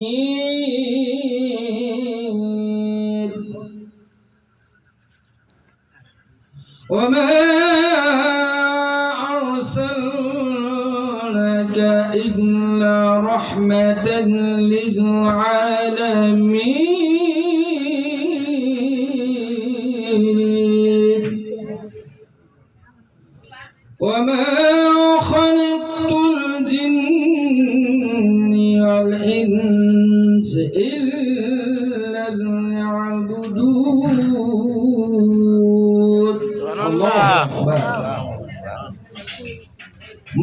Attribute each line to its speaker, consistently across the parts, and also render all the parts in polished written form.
Speaker 1: وما أرسلناك إلا رحمة للعالمين وما خلقت الجن والإنس إلا ليعبدون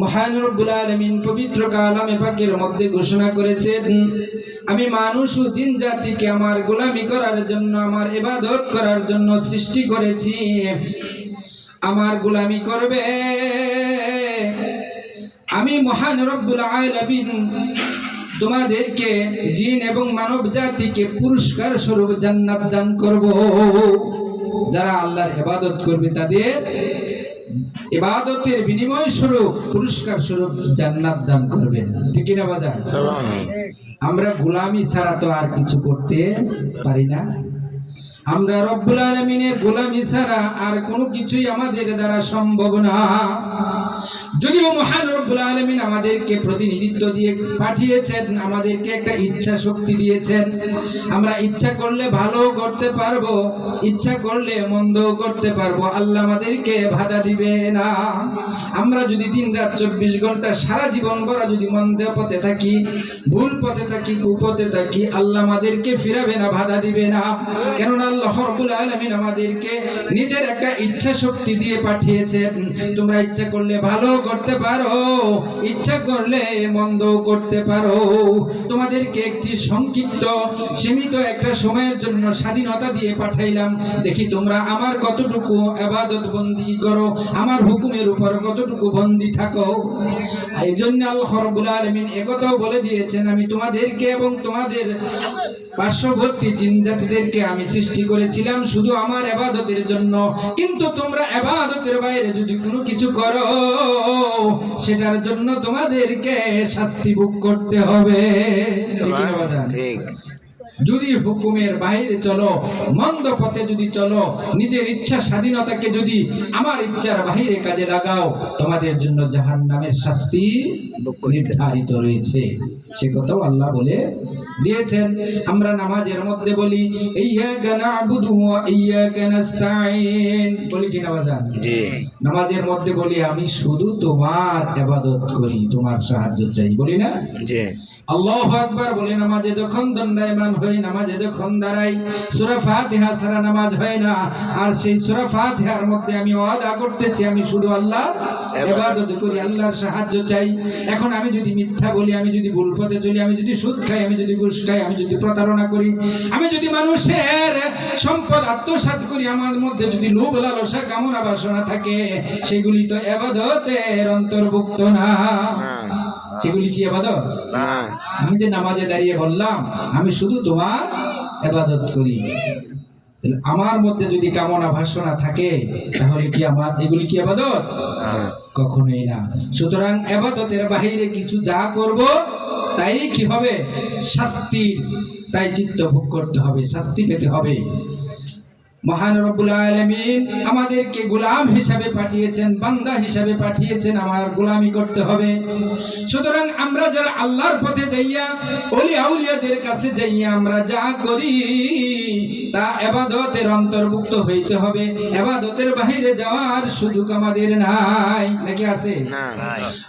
Speaker 1: মহান রব্বুল আলামিন পবিত্র কালামে পাকের মধ্যে ঘোষণা করেছেন, আমি মানুষ ও জিন জাতিকে আমার গোলামি করার জন্য, আমার ইবাদত করার জন্য সৃষ্টি করেছি। আমার গোলামি করবে। আমি মহান রব্বুল আলামিন তোমাদেরকে জিন এবং মানব জাতিকে পুরস্কার স্বরূপ জান্নাত দান করব। যারা আল্লাহর ইবাদত করবে তাদের ইবাদতের বিনিময় স্বরূপ পুরস্কার স্বরূপ জান্নাত দান করবেন। ঠিক কি না বাজার? আমরা গোলামি ছাড়া তো আর কিছু করতে পারি না। আমরা রব্বুল আলামিনের গোলামি ছাড়া আর কোনো কিছুই আমাদের দ্বারা সম্ভব না। যদিও মহান রব্বুল আলামিন আমাদেরকে প্রতিনিধিত্ব দিয়ে পাঠিয়েছেন, আমাদেরকে একটা ইচ্ছা শক্তি দিয়েছেন। আমরা ইচ্ছা করলে ভালো করতে পারবো, ইচ্ছা করলে মন্দ করতে পারবো। আল্লাহ আমাদেরকে বাধা দিবে না। আমরা যদি দিন রাত 24 ঘন্টা সারা জীবন ভরা যদি মন্দ পথে থাকি, ভুল পথে থাকি, কুপথে থাকি, আল্লাহ আমাদেরকে ফিরাবে না, বাধা দিবে না। কেননা আল্লাহ রব্বুল আলামিন আমাদেরকে নিজের একটা ইচ্ছা শক্তি দিয়ে পাঠিয়েছেন। তোমরা ইচ্ছা করলে ভালো করতে পারো, ইচ্ছা করলে মন্দ করতে পারো। তোমাদেরকে একটি সংক্ষিপ্ত সীমিত একটা সময়ের জন্য স্বাধীনতা দিয়ে পাঠাইলাম। দেখি তোমরা আমার কতটুকু ইবাদত বন্দি করো, আমার হুকুমের উপর কতটুকু বন্দি থাকো। এই জন্য আল্লাহ রাব্বুল আলামিন একথাও বলে দিয়েছেন, আমি তোমাদেরকে এবং তোমাদের পার্শ্ববর্তী জিন জাতিদেরকে আমি সৃষ্টি করেছিলাম শুধু আমার ইবাদতের জন্য। কিন্তু তোমরা ইবাদতের বাইরে যদি কোনো কিছু করো, সেটার জন্য তোমাদেরকে শাস্তি ভোগ করতে হবে। ঠিক। যদি হুকুমের বাইরে চলো, মন্দ পথে যদি চলো, নিজের ইচ্ছা স্বাধীনতাকে যদি আমার ইচ্ছার বাইরে কাজে লাগাও, তোমাদের জন্য জাহান্নামের শাস্তি নির্ধারিত রয়েছে। সে কথাও আল্লাহ বলে দিয়েছেন। আমরা নামাজের মধ্যে বলি ইয়্যাকা না'বুদু ওয়া ইয়্যাকা নাস্তাঈন, বলি কি না বাজান? জি। নামাজের মধ্যে বলি আমি শুধু তোমার ইবাদত করি, তোমার সাহায্য চাই, বলি না? জি। আল্লাহু আকবার বলে নামাজে যখন দণ্ডায়মান হই, নামাজে যখন দাঁড়াই, সূরা ফাতিহা ছাড়া নামাজ হয় না। আর সেই সূরা ফাতিহার মধ্যে আমি ওয়াদা করতেছি আমি শুধু আল্লাহর ইবাদত করি, আল্লাহর সাহায্য চাই। এখন আমি যদি মিথ্যা বলি, আমি যদি ভুল পথে চলি, আমি যদি সুদ খাই, আমি যদি ঘুষ খাই, আমি যদি প্রতারণা করি, আমি যদি মানুষের সম্পদ আত্মসাৎ করি, আমার মধ্যে যদি লোভ লালসা কামনা বাসনা থাকে, সেগুলি তো ইবাদতের অন্তর্ভুক্ত না। সেগুলি কি ইবাদত? না। আমি যে নামাজে দাঁড়িয়ে বললাম আমি শুধু তোমার ইবাদত করি, আমার মধ্যে যদি কামনা বাসনা থাকে, তাহলে কি আমার এগুলি কি ইবাদত? কখনোই না। সুতরাং ইবাদতের বাহিরে কিছু যা করব তাই কি হবে? শাস্তির প্রায়শ্চিত্ত ভোগ করতে হবে, শাস্তি পেতে হবে। মহান রব্বুল আলামিন আমাদেরকে গোলাম হিসাবে পাঠিয়েছেন, বান্দা হিসাবে পাঠিয়েছেন, আমার গোলামি করতে হবে। সুতরাং আমরা যারা আল্লাহর পথে যাইয়া, ওলি আউলিয়াদের কাছে যাইয়া আমরা যা করি তা ইবাদতের অন্তর্ভুক্ত হইতে হবে। ইবাদতের বাইরে যাওয়ার সুযোগ আমাদের নাই, নাকি আছে?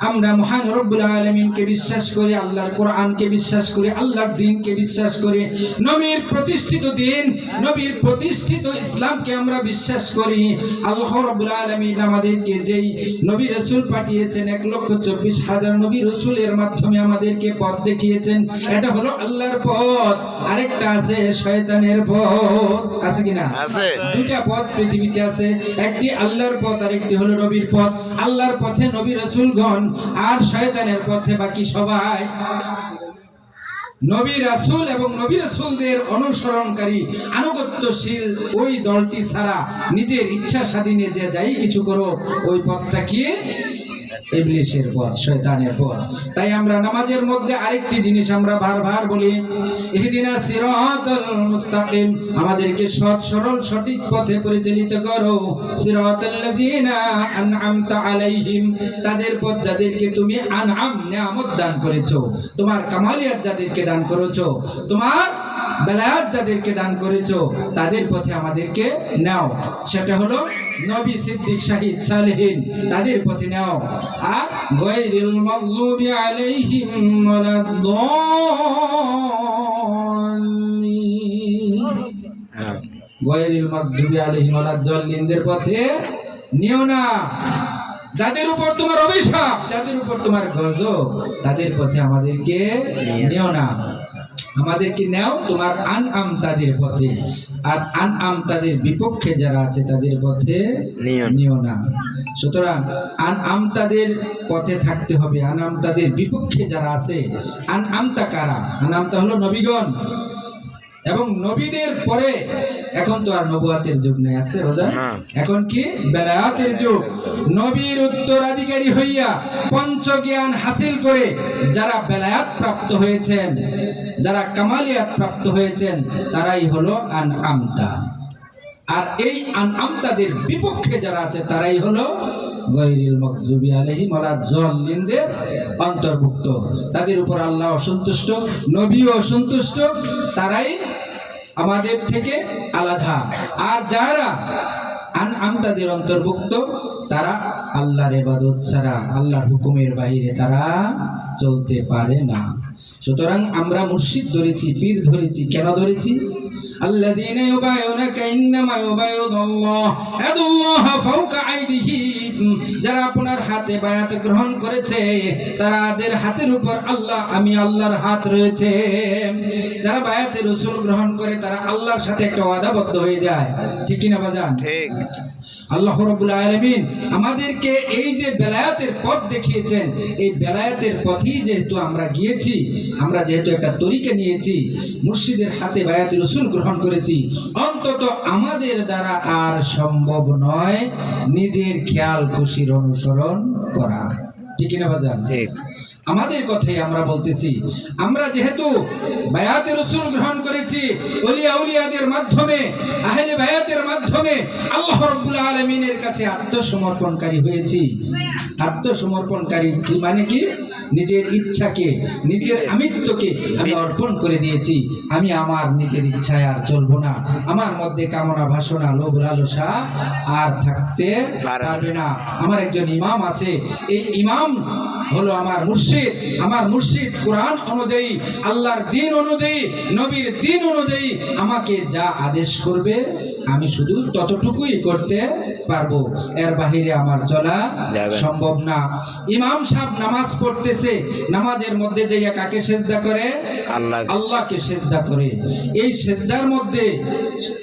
Speaker 1: আমরা মহান রব্বুল আলামিনকে বিশ্বাস করি, আল্লাহর কোরআনকে বিশ্বাস করি, আল্লাহর দ্বীনকে বিশ্বাস করি, নবীর প্রতিষ্ঠিত দ্বীন, নবীর প্রতিষ্ঠিত ইসলামকে আমরা বিশ্বাস করি। আল্লাহ রাব্বুল আলামিন আমাদেরকে যেই নবী রাসূল পাঠিয়েছেন, 1,24,000 নবী রাসূলের মাধ্যমে আমাদেরকে পথ দেখিয়েছেন। এটা হলো আল্লাহর পথ, আরেকটা আছে শয়তানের পথ। আছে কিনা? আছে। দুইটা পথ পৃথিবীতে আছে, একটি আল্লাহর পথ আর একটি হলো নবীর পথ। আল্লাহর পথে নবী রাসূলগণ, আর শয়তানের পথে বাকি সবাই। নবী রাসূল এবং নবী রাসূলদের অনুসরণকারী আনুগত্যশীল ওই দলটি ছাড়া নিজের ইচ্ছা স্বাধীনে যে যাই কিছু করো, ওই পথটা কি ইবলিসের পথ, শয়তানের পথ। তাই আমরা নামাজের মধ্যে আরেকটি জিনিস আমরা বারবার বলি, ইহদিনাস সিরাতাল মুস্তাকিম, আমাদেরকে সৎ সরল সঠিক পথে পরিচালিত করো। সিরাতাল্লাযিনা আনআমতা আলাইহিম, তাদের পথ যাদেরকে তুমি আনআম নিয়ামত দান করেছো, তোমার কামালিয়াত যাদেরকে দান করেছো, তোমার বেলায়াত যাদেরকে দান করেছো, তাদের পথে আমাদেরকে নাও। সেটা হলো নবী, সিদ্দিক, শাহিদ, সালেহিন, তাদের পথে নাও। আর গায়রিল মাগদুবি আলাইহিম ওয়ালাদ-দাল্লিন, গায়রিল মাগদুবি আলাইহিম ওয়ালাদ-দাল্লিনদের পথে নিও না। যাদের উপর তোমার অভিশাপ, যাদের উপর তোমার গজব, তাদের পথে আমাদেরকে নিও না। আমাদেরকে নাও তোমার আনআম তাদের পথে, আর আনআম তাদের বিপক্ষে যারা আছে তাদের পথে নিও না। সুতরাং আনআম তাদের পথে থাকতে হবে। আনআম তাদের বিপক্ষে যারা আছে, আনআমতা কারা? আনআমতা হলো নবীগণ, এবং নবীদের পরে এখন তো আর নবুয়াতের যুগ নেই, আছে রোজা, এখন কি বেলায়াতের যুগ। নবীর উত্তরাধিকারী হইয়া পঞ্চজ্ঞান হাসিল করে যারা বেলায়াত প্রাপ্ত হয়েছেন, যারা কামালিয়াত প্রাপ্ত হয়েছেন, তারাই হলো আনআমতা। আর এই আনআমতাদের বিপক্ষে যারা আছে তারাই হলো গায়রিল মাগদুবি আলাইহিম ওয়ালাদ-দাল্লিনদের অন্তর্ভুক্ত। তাদের উপর আল্লাহ অসন্তুষ্ট, নবীও অসন্তুষ্ট, তারাই আমাদের থেকে আলাদা। আর যারা আনআমতাদের অন্তর্ভুক্ত, তারা আল্লাহর ইবাদত ছাড়া, আল্লাহর হুকুমের বাইরে তারা চলতে পারে না। সুতরাং আমরা মুর্শিদ ধরেছি, পীর ধরেছি, কেন ধরেছি? আল্লাযীনা ইউবায়ুনাকা ইন্নামা ইউবায়ুনাল্লাহ ইয়াদুল্লাহ ফাওকা আইদিহিম, যারা আপনার হাতে বায়াত গ্রহণ করেছে, তাদের হাতের উপর আল্লাহ, আমি আল্লাহর হাত রয়েছে। যারা বায়াতে রাসূল গ্রহণ করে তারা আল্লাহর সাথে একটা ওয়াদাবদ্ধ হয়ে যায়, ঠিক কি না বাজান? ঠিক। আল্লাহ রাব্বুল আলামিন আমাদেরকে এই যে বেলায়াতের পথ দেখিয়েছেন, এই বেলায়াতের পথেই যেহেতু আমরা গিয়েছি, আমরা যেহেতু একটা তরিকা নিয়েছি, মুর্শিদের হাতে বায়াতে রাসূল গ্রহণ করেছি, অন্তত আমাদের দ্বারা আর সম্ভব নয় নিজের খেয়াল খুশির অনুসরণ করা, ঠিক না বাজান? ঠিক। আমাদের কথাই আমরা বলতেছি, আমরা যেহেতু বায়াতে রাসূল গ্রহণ করেছি, ওলিয়া উলিয়াদের মাধ্যমে, আহলে বায়াতের মাধ্যমে আল্লাহ রাব্বুল আলামিনের কাছে আত্মসমর্পণকারী হয়েছি। আত্মসমর্পণকারী কি মানে কি? নিজের ইচ্ছাকে, নিজের আমিত্বকে আমি অর্পণ করে দিয়েছি। আমি আমার নিজের ইচ্ছায় আর চলবো না, আমার মধ্যে কামনা বাসনা লোভ লালসা আর থাকতে পারবে না। আমার একজন ইমাম আছে, এই ইমাম হলো আমার মুর্শিদ। আমার মুর্শিদ কোরআন অনুযায়ী, আল্লাহর দ্বীন অনুযায়ী, নবীর দ্বীন অনুযায়ী আমাকে যা আদেশ করবে আমি শুধু ততটুকুই করতে পারবো, এর বাহিরে আমার চলা সম্ভব না। ইমাম সাহেব নামাজ পড়তেছে, নামাজের মধ্যে যাইয়া কাকে সেজদা করে? আল্লাহকে সেজদা করে। এই সেজদার মধ্যে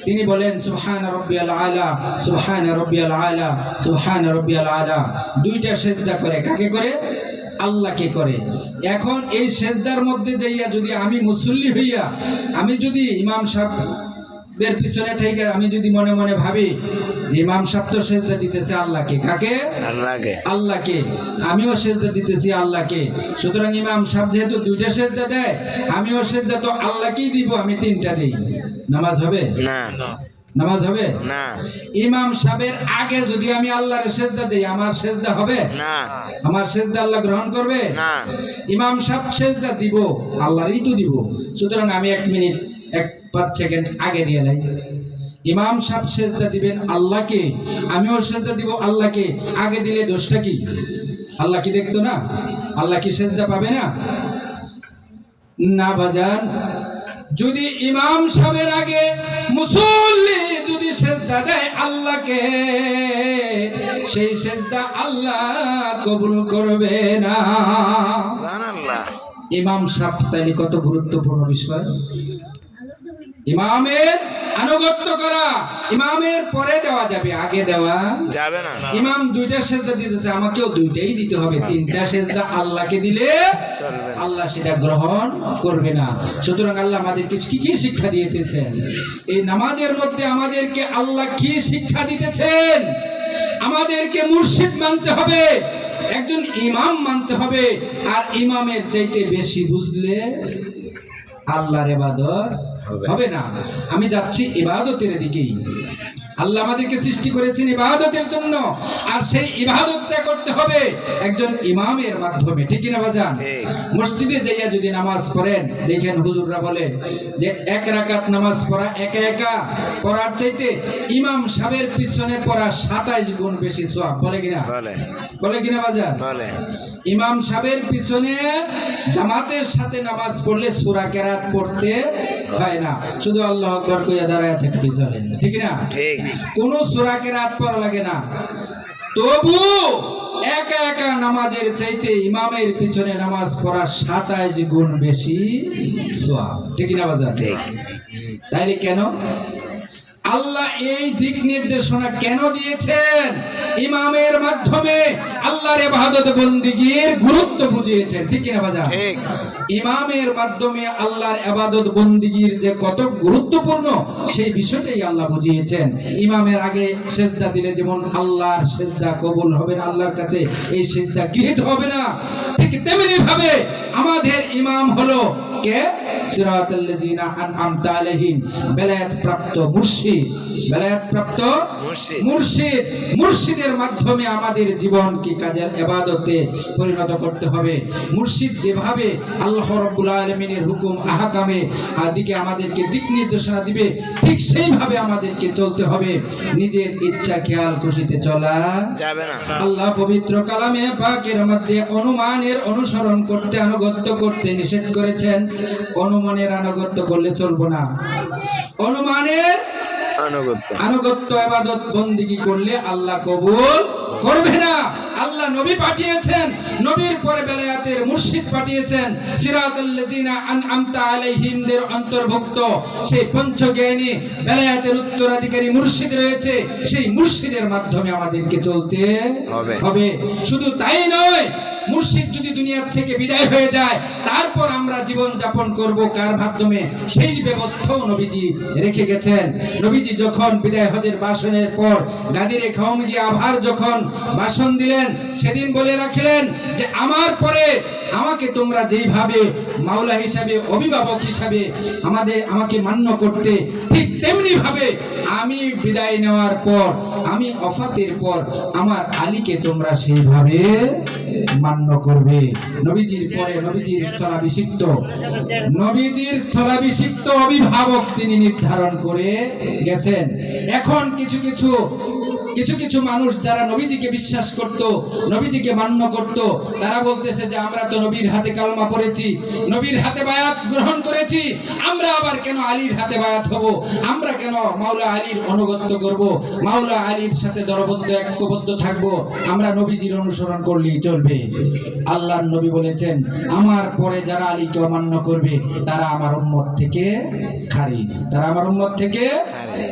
Speaker 1: তিনি বলেন সুবহানা রাব্বিয়াল আলা, সুবহানা রাব্বিয়াল আলা, সুবহানা রাব্বিয়াল আলা। দুইটা সেজদা করে, কাকে করে? আল্লাহকে করে। এখন এই সেজদার মধ্যে যাইয়া যদি আমি মুসল্লি হইয়া, আমি যদি ইমাম সাহেবের পিছনে থেকে আমি যদি মনে মনে ভাবি ইমাম সাহেব তো সেজদা দিতেছে আল্লাহকে, কাকে? আল্লাহকে। আল্লাহকে। আমিও সেজদা দিতেছি আল্লাহকে, সুতরাং ইমাম সাহেব যেহেতু দুইটা সেজদা দেয়, আমিও সেজদা তো আল্লাহকেই দিব, আমি তিনটা দেই, নামাজ হবে না? নামাজ হবে না। ইমাম সাহেবের আগে যদি আমি আল্লাহর সেজদা দেই, আমার সেজদা হবে না? আমার সেজদা আল্লাহ গ্রহণ করবে না। ইমাম সাহেব সেজদা দিব, আল্লাহরই তো দিব, সুতরাং আমি 1 মিনিট 1-5 সেকেন্ড আগে দিয়ে নাই। ইমাম সাহেব সেজদা দিবেন আল্লাহকে, আমিও সেজদা দিব আল্লাহকে, আগে দিলে দোষটা কি? আল্লাহ কি দেখতো না? আল্লাহ কি সেজদা পাবে না? না বাজান। যদি ইমাম সাহেবের আগে মুসল্লি যদি সেজদা দেয় আল্লাহকে, সেই সেজদা আল্লাহ কবুল করবে না। ইমাম সাহেব তাইলে কত গুরুত্বপূর্ণ বিষয়। ইমামের আনুগত্য করা, ইমামের পরে দেওয়া যাবে, আগে দেওয়া যাবে না। ইমাম দুইটা সেজদা দিতেছে, আমাকেও দুইটাই দিতে হবে। 3টা সেজদা আল্লাহকে দিলে আল্লাহ সেটা গ্রহণ করবে না। সুতরাং আল্লাহ আমাদেরকে কি কি শিক্ষা দিতেছেন? এই নামাজের মধ্যে আমাদেরকে আল্লাহ কি শিক্ষা দিতেছেন? আমাদেরকে মুর্শিদ মানতে হবে, একজন ইমাম মানতে হবে, আর ইমামের চাইতে বেশি বুঝলে আল্লাহর ইবাদত হবে না। আমি যাচ্ছি ইবাদতের দিকেই। আল্লাহ আমাদেরকে সৃষ্টি করেছেন ইবাদতের জন্য, আর সেই ইবাদতটা করতে হবে একজন ইমামের মাধ্যমে, ঠিক কিনা বাজান? মসজিদে যাইয়া যদি নামাজ পড়েন, দেখেন হুজুররা বলে যে এক রাকাত নামাজ পড়া একা একা পড়ার চাইতে ইমাম সাহেবের পিছনে পড়া 27 গুণ বেশি সওয়াব, বলে কিনা? বলে কিনা বাজান? ইমাম সাহেবের পিছনে জামাতের সাথে নামাজ পড়লে সূরা কেরাত পড়তে হয় না, শুধু আল্লাহু আকবার কইয়া দাঁড়ায় থাকতে চলে, ঠিক না? ঠিক, কোনো সূরা কেরাত পড়া লাগে না। তবু একা একা নামাজের চাইতে ইমামের পিছনে নামাজ পড়া 27 গুণ বেশি সওয়াব, ঠিক না বাজার? ঠিক। তাইলে কেন আল্লাহ এই দিক নির্দেশনা কেন দিয়েছেন? ইমামের মাধ্যমে আল্লাহর ইবাদত বন্দেগীর গুরুত্ব বুঝিয়েছেন, ঠিক কিনা বাজার? ঠিক। ইমামের মাধ্যমে আল্লাহর ইবাদত বন্দেগীর যে কত গুরুত্বপূর্ণ সেই বিষয়টাই আল্লাহ বুঝিয়েছেন। ইমামের আগে সিজদা দিলে যেমন আল্লাহর সিজদা কবুল হবে না, আল্লাহর কাছে এই সিজদা গৃহীত হবে না, ঠিক তেমনি ভাবে আমাদের ইমাম হলো কে? সিরাতাল্লাযিনা আনআমতা আলাইহিম, বেলায়েত প্রাপ্ত মুর্শিদ, বেলায়েত প্রাপ্ত মুর্শিদ। মুর্শিদের মাধ্যমে আমাদের জীবনকে কাজের ইবাদতে পরিণত করতে হবে। মুর্শিদ যেভাবে আল্লাহ রাব্বুল আলামিনের হুকুম আহকামে আদিকে আমাদেরকে দিক নির্দেশনা দিবে, ঠিক সেইভাবে আমাদেরকে চলতে হবে। নিজের ইচ্ছা খেয়াল খুশিতে চলা যাবে না। আল্লাহ পবিত্র কালামে পাকের মধ্যে অনুমানের অনুসরণ করতে, আনুগত্য করতে নিষেধ করেছেন। অনুমানের আনুগত্য করলে চলবে না। অনুমানের আনুগত্য ইবাদত বন্দেগী করলে আল্লাহ কবুল করবে না। আল্লাহ নবী পাঠিয়েছেন, নবীর পরে বেলায়েতের মুর্শিদ পাঠিয়েছেন। সিরাতাল্লাযিনা আনআমতা আলাইহিমদের অন্তর্ভুক্ত সেই পঞ্চজ্ঞানী বেলায়েতের উত্তরাধিকারী মুর্শিদ রয়েছে। সেই মুর্শিদের মাধ্যমে আমাদেরকে চলতে হবে। শুধু তাই নয়, মুর্শিদ যদি দুনিয়া থেকে বিদায় হয়ে যায়, তারপর আমরা জীবন যাপন করব কার মাধ্যমে, সেই ব্যবস্থাও নবীজি রেখে গেছেন। নবীজি যখন বিদায় হজের ভাষণের পর গাদিরে খাওম গিয়ে আবার যখন ভাষণ দিলেন, সেদিন বলে রাখলেন যে আমার পরে আমাকে তোমরা যেইভাবে মাওলা হিসাবে, অভিভাবক হিসাবে আমাকে মান্য করতে, ঠিক তেমনি ভাবে আমি বিদায় নেওয়ার পর, আমি ওফাতের পর আমার আলীকে তোমরা সেইভাবে মান্য করবে। নবীজির পরে নবীজির স্থলাভিষিক্ত অভিভাবক তিনি নির্ধারণ করে গেছেন। এখন কিছু কিছু মানুষ যারা নবীজিকে বিশ্বাস করত, নবীজিকে মান্য করত, তারা বলতেছে যে আমরা তো নবীর হাতে কালমা পড়েছি, নবীর হাতে বায়াত গ্রহণ করেছি, আমরা আবার কেন আলীর হাতে বায়াত হব? আমরা কেন মাওলা আলীর অনুগত্য করব? মাওলা আলীর সাথে দরবদ্ধ ঐক্যবদ্ধ থাকব? আমরা নবীজির অনুসরণ করলেই চলবে। আল্লাহর নবী বলেছেন, আমার পরে যারা আলীকে অমান্য করবে তারা আমার উম্মত থেকে খারিজ, তারা আমার উম্মত থেকে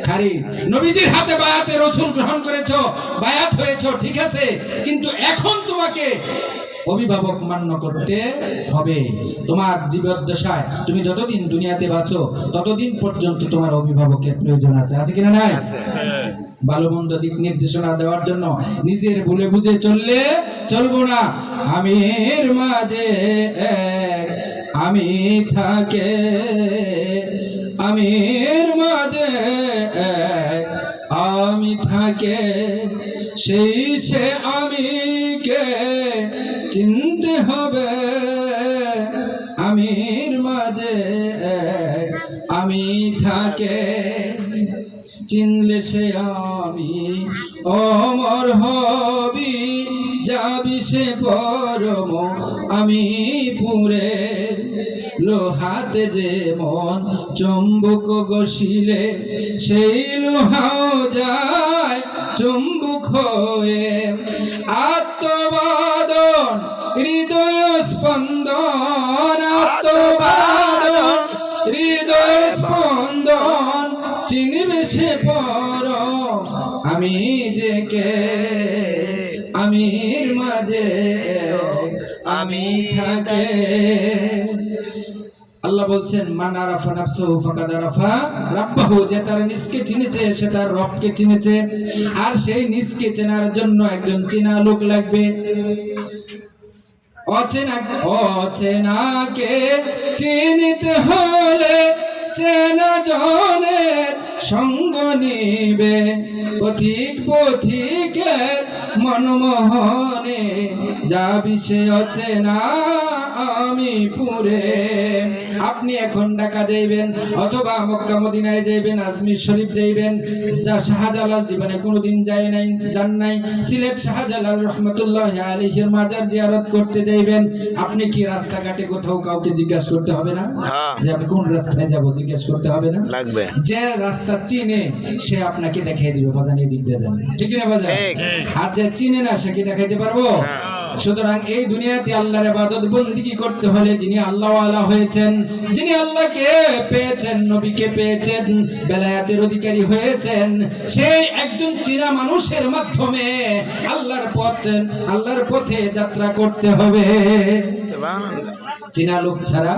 Speaker 1: খারিজ। নবীজির হাতে বায়াতে রাসূল গ্রহণ করেছো, বায়াত হয়েছো, ঠিক আছে, কিন্তু এখন তোমাকে অভিভাবক মান্য করতে হবে। তোমার জীবদ্দশায় তুমি যতদিন দুনিয়াতে বাঁচো ততদিন পর্যন্ত তোমার অভিভাবকের প্রয়োজন আছে কিনা? নাই? ভালো মন্দ দিক নির্দেশনা দেওয়ার জন্য নিজের ভুলে বুঝে চললে চলবো না। আমির মাঝে এক আমি থাকে, আমির মাঝে এক আমি থাকে, সেই সে আমিকে চিনতে হবে। আমির মাঝে এক আমি থাকে, চিনলে সে আমি অমর হবি, যাবি সে পরম আমি পুরে। লোহাতে যেমন চুম্বক ঘষিলে সেই লোহাও যায় চুম্বক হয়ে। আত্মবাদন হৃদয় স্পন্দন, আত্মবাদন হৃদয় স্পন্দন, চিনবে সে পরম আমি যে কে। আমির মাঝে আমি থাকে। আল্লাহ আল্লাহ বলছেন মান আরাফা নাফসাহু ফাকাদ আরাফা রাব্বাহু, যে তার নিজকে চিনেছে সে তার রবকে চিনেছে। আর সেই নিজকে চেনার জন্য একজন চেনা লোক লাগবে। অচেনাকে চিনিতে হলে চেনা জনের সঙ্গ নিবে, পথিকের মনমোহনে যাবি সে অচেনা আমি পুরে। আপনি এখন ঢাকা যাইবেন অথবা মক্কা মদিনায় যাইবেন, আজমির শরীফ যাইবেন, যা শাহজালাল জীবনে কোনোদিন যায় নাই, যান নাই। সিলেট শাহজালাল রহমতুল্লাহি আলাইহির মাজার জিয়ারত করতে যাইবেন, আপনি কি রাস্তাঘাটে কোথাও কাউকে জিজ্ঞাসা করতে হবে না যে আপনি কোন রাস্তায় যাব, জিজ্ঞাসা করতে হবে না? লাগবে। যে রাস্তা চিনে সে আপনাকে দেখিয়ে দিবে, বাজান এই দিক দিয়ে যান, ঠিক না বাজান? আর যে চিনে না সে কি দেখাইতে পারবো? সুতরাং এই দুনিয়াতে আল্লাহর ইবাদত বন্দেগী করতে হলে যিনি আল্লাহ ওয়ালা হয়েছেন, যিনি আল্লাহকে পেয়েছেন, নবীকে পেয়েছেন, বেলায়াতের অধিকারী হয়েছেন, সেই একজন চিনা মানুষের মাধ্যমে আল্লাহর পথে যাত্রা করতে হবে। চিনা লোক ছাড়া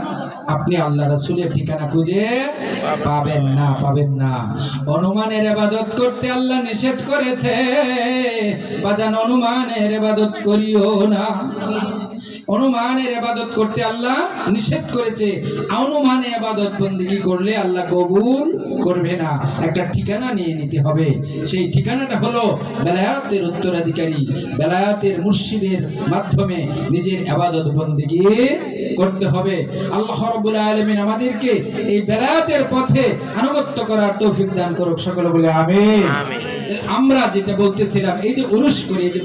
Speaker 1: আপনি আল্লাহ রাসূলের ঠিকানা খুঁজে পাবেন না। অনুমানের ইবাদত করতে আল্লাহ নিষেধ করেছে, বাজান অনুমানের ইবাদত করিও না। অনুমানের ইবাদত করতে আল্লাহ নিষেধ করেছে। অনুমানে ইবাদত বন্দেগী করলে আল্লাহ কবুল করবে না। একটা ঠিকানা নিয়ে নিতে হবে, সেই ঠিকানাটা হলো বেলায়াতের উত্তরাধিকারী, বেলায়াতের মুর্শিদের মাধ্যমে নিজের ইবাদত বন্দেগী করতে হবে। আল্লাহ রাব্বুল আলামিন আমাদেরকে এই বেলায়াতের পথে আনুগত্য করার তৌফিক দান করুক, সকলে বলে আমিন। আমরা যেটা বলতেছিলাম, এই যে উরুস করে, এই যে